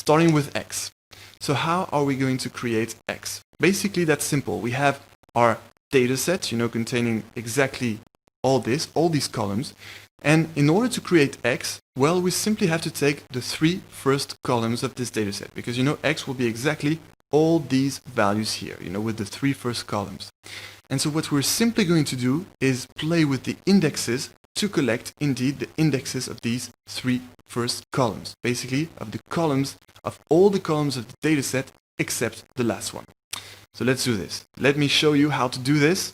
starting with x. So how are we going to create x? Basically, that's simple. We have our data set, containing exactly all these columns. And in order to create x, well, we simply have to take the 3 first columns of this data set, because x will be exactly all these values here, with the 3 first columns. And so what we're simply going to do is play with the indexes to collect indeed the indexes of these 3 first columns, basically of all the columns of the data set except the last one. So let's do this. Let me show you how to do this.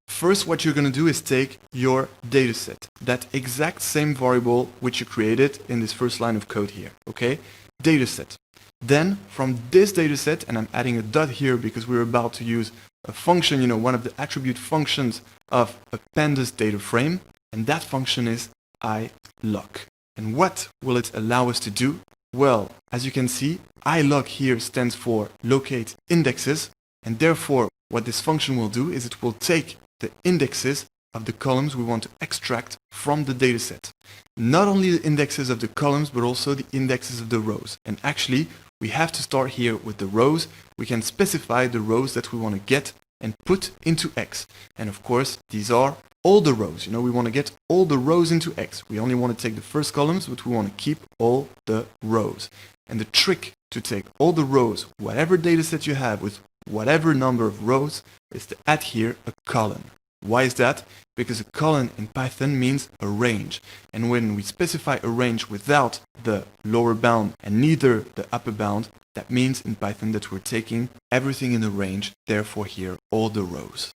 First, what you're going to do is take your data set, that exact same variable which you created in this first line of code here, okay? Data set. Then from this data set, and I'm adding a dot here because we're about to use a function, one of the attribute functions of a pandas data frame, and that function is iloc. And what will it allow us to do? Well, as you can see, iloc here stands for locate indexes, and therefore what this function will do is it will take the indexes of the columns we want to extract from the dataset. Not only the indexes of the columns, but also the indexes of the rows. And actually, we have to start here with the rows. We can specify the rows that we want to get and put into X. And of course, these are all the rows. We want to get all the rows into X. We only want to take the first columns, but we want to keep all the rows. And the trick to take all the rows, whatever dataset you have with whatever number of rows, is to add here a colon. Why is that? Because a colon in Python means a range. And when we specify a range without the lower bound and neither the upper bound, that means in Python that we're taking everything in the range, therefore here all the rows.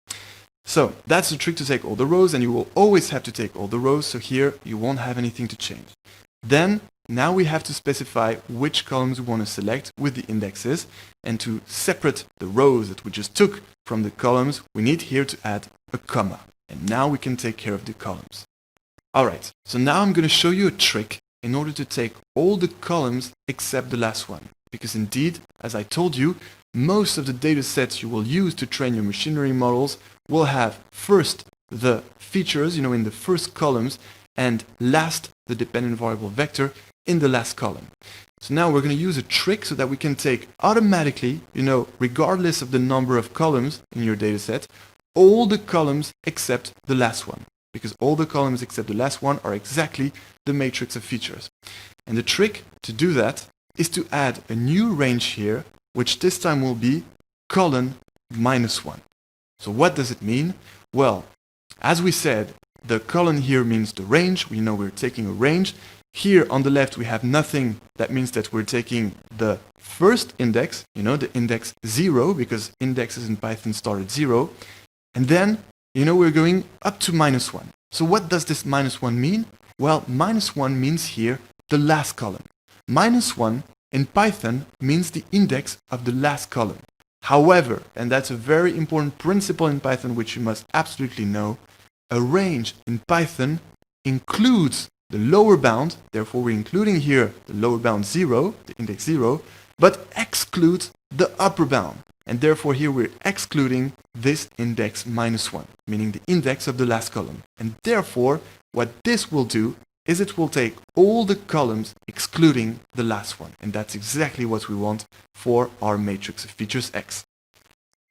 So that's the trick to take all the rows, and you will always have to take all the rows, so here you won't have anything to change. Then now we have to specify which columns we want to select with the indexes, and to separate the rows that we just took from the columns, we need here to add a comma. And now we can take care of the columns. Alright, so now I'm going to show you a trick in order to take all the columns except the last one. Because indeed, as I told you, most of the data sets you will use to train your machine learning models will have first the features, in the first columns, and last the dependent variable vector in the last column. So now we're going to use a trick so that we can take automatically, regardless of the number of columns in your data set, all the columns except the last one. Because all the columns except the last one are exactly the matrix of features. And the trick to do that is to add a new range here, which this time will be colon -1. So what does it mean? Well, as we said, the colon here means the range. We know we're taking a range. Here on the left we have nothing. That means that we're taking the first index, the index 0, because indexes in Python start at 0. And then, we're going up to -1. So what does this -1 mean? Well, -1 means here the last column. -1 in Python means the index of the last column. However, and that's a very important principle in Python which you must absolutely know, a range in Python includes the lower bound, therefore we're including here the lower bound 0, the index 0, but excludes the upper bound. And therefore here we're excluding this index -1, meaning the index of the last column. And therefore, what this will do is it will take all the columns excluding the last one. And that's exactly what we want for our matrix of features X.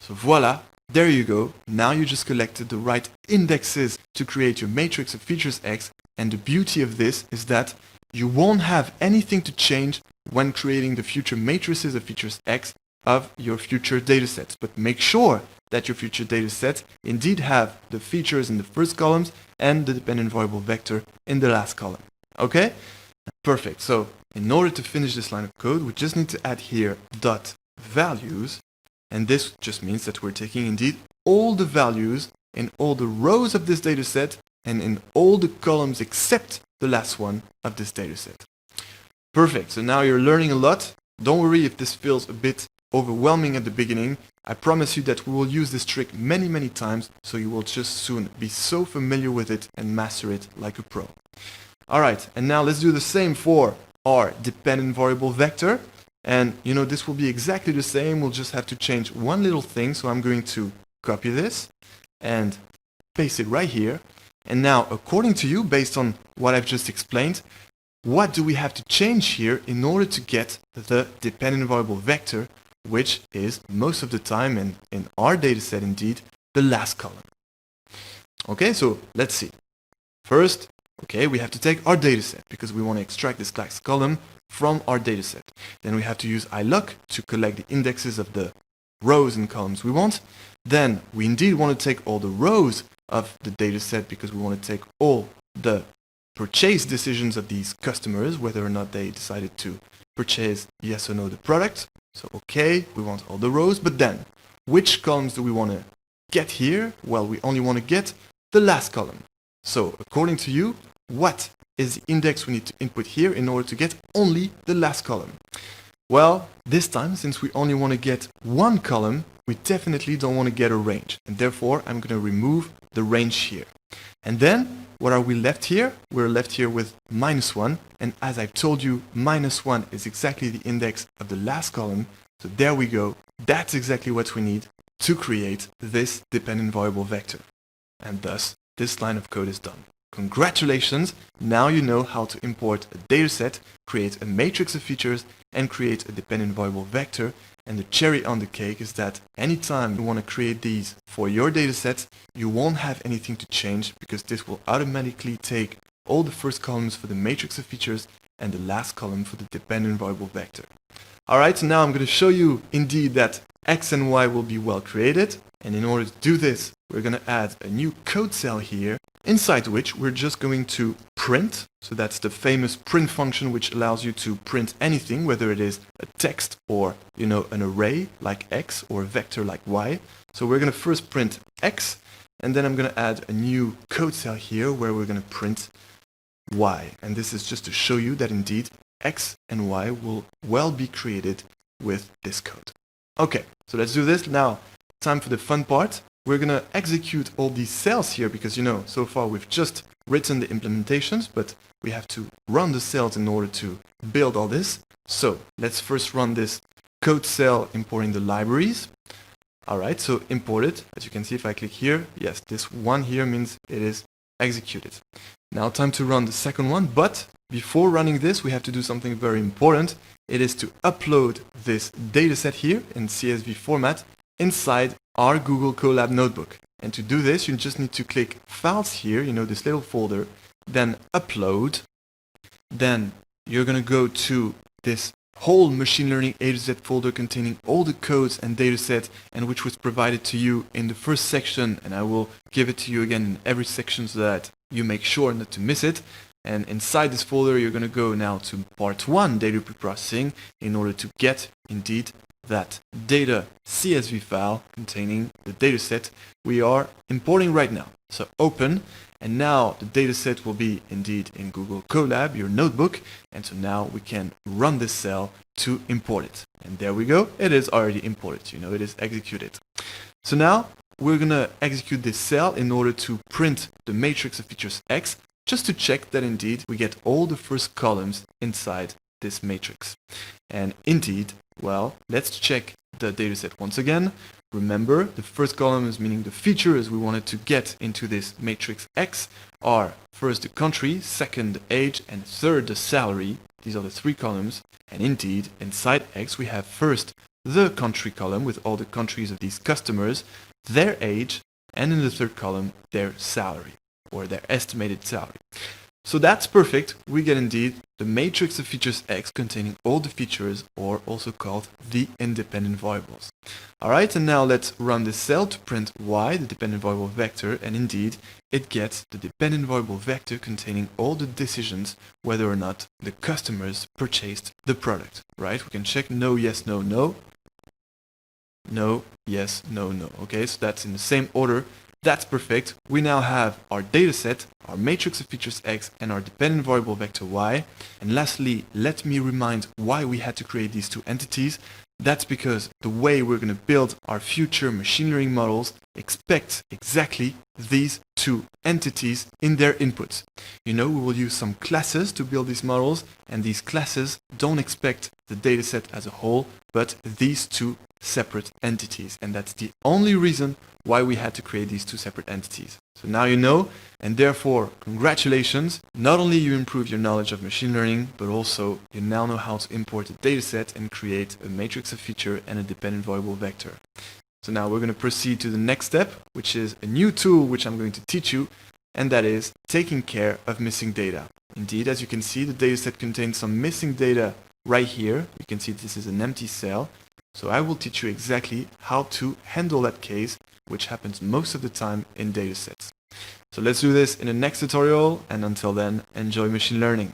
So voila, there you go. Now you just collected the right indexes to create your matrix of features X. And the beauty of this is that you won't have anything to change when creating the future matrices of features X of your future datasets. But make sure that your future datasets indeed have the features in the first columns and the dependent variable vector in the last column. Okay? Perfect. So in order to finish this line of code, we just need to add here dot values. And this just means that we're taking indeed all the values in all the rows of this dataset and in all the columns except the last one of this dataset. Perfect. So now you're learning a lot. Don't worry if this feels a bit overwhelming at the beginning. I promise you that we will use this trick many, many times, so you will just soon be so familiar with it and master it like a pro. Alright, and now let's do the same for our dependent variable vector. And this will be exactly the same. We'll just have to change one little thing. So I'm going to copy this and paste it right here. And now, according to you, based on what I've just explained, what do we have to change here in order to get the dependent variable vector, which is most of the time, and in our data set indeed, the last column. Okay, so let's see. First, okay, we have to take our data set because we want to extract this last column from our data set. Then we have to use iLook to collect the indexes of the rows and columns we want. Then we indeed want to take all the rows of the data set because we want to take all the purchase decisions of these customers, whether or not they decided to purchase yes or no the product. So okay, we want all the rows, but then which columns do we want to get here? Well, we only want to get the last column. So according to you, what is the index we need to input here in order to get only the last column? Well, this time, since we only want to get one column, we definitely don't want to get a range. And therefore, I'm going to remove the range here. And then, what are we left here? We're left here with -1. And as I've told you, -1 is exactly the index of the last column. So there we go. That's exactly what we need to create this dependent variable vector. And thus, this line of code is done. Congratulations! Now you know how to import a dataset, create a matrix of features, and create a dependent variable vector. And the cherry on the cake is that anytime you want to create these for your datasets, you won't have anything to change because this will automatically take all the first columns for the matrix of features and the last column for the dependent variable vector. Alright, so now I'm going to show you indeed that X and Y will be well created. And in order to do this, we're going to add a new code cell here, inside which we're just going to print. So that's the famous print function which allows you to print anything, whether it is a text or, an array like X or a vector like Y. So we're going to first print X, and then I'm going to add a new code cell here where we're going to print Y. And this is just to show you that indeed X and Y will well be created with this code. Okay, so let's do this. Now, time for the fun part. We're going to execute all these cells here because, so far we've just written the implementations, but we have to run the cells in order to build all this. So let's first run this code cell importing the libraries. Alright, so import it. As you can see, if I click here, yes, this one here means it is executed. Now time to run the second one, but before running this, we have to do something very important. It is to upload this dataset here in CSV format inside our Google Colab notebook. And to do this, you just need to click Files here, this little folder, then Upload. Then you're going to go to this whole machine learning A to Z folder containing all the codes and datasets and which was provided to you in the first section, and I will give it to you again in every section so that you make sure not to miss it. And inside this folder, you're going to go now to part 1, data preprocessing, in order to get indeed that data CSV file containing the dataset we are importing right now. So open, and now the dataset will be indeed in Google Colab, your notebook, and so now we can run this cell to import it. And there we go, it is already imported, it is executed. So now we're going to execute this cell in order to print the matrix of features X, just to check that indeed we get all the first columns inside this matrix. And indeed, well, let's check the dataset once again. Remember, the first column is meaning the features we wanted to get into this matrix X are first the country, second the age, and third the salary. These are the three columns. And indeed, inside X we have first the country column with all the countries of these customers, their age, and in the third column their salary, or their estimated salary. So that's perfect. We get indeed the matrix of features X containing all the features, or also called the independent variables. Alright, and now let's run this cell to print Y, the dependent variable vector, and indeed it gets the dependent variable vector containing all the decisions whether or not the customers purchased the product. Right? We can check no, yes, no, no. No, yes, no, no. Okay, so that's in the same order. That's perfect. We now have our dataset, our matrix of features X, and our dependent variable vector Y. And lastly, let me remind why we had to create these two entities. That's because the way we're going to build our future machine learning models expects exactly these two entities in their inputs. We will use some classes to build these models, and these classes don't expect the dataset as a whole, but these two separate entities, and that's the only reason why we had to create these two separate entities. So now you know, and therefore congratulations, not only you improve your knowledge of machine learning, but also you now know how to import a dataset and create a matrix of feature and a dependent variable vector. So now we're going to proceed to the next step, which is a new tool which I'm going to teach you, and that is taking care of missing data. Indeed, as you can see, the dataset contains some missing data right here. You can see this is an empty cell. So I will teach you exactly how to handle that case, which happens most of the time in datasets. So let's do this in the next tutorial, and until then, enjoy machine learning.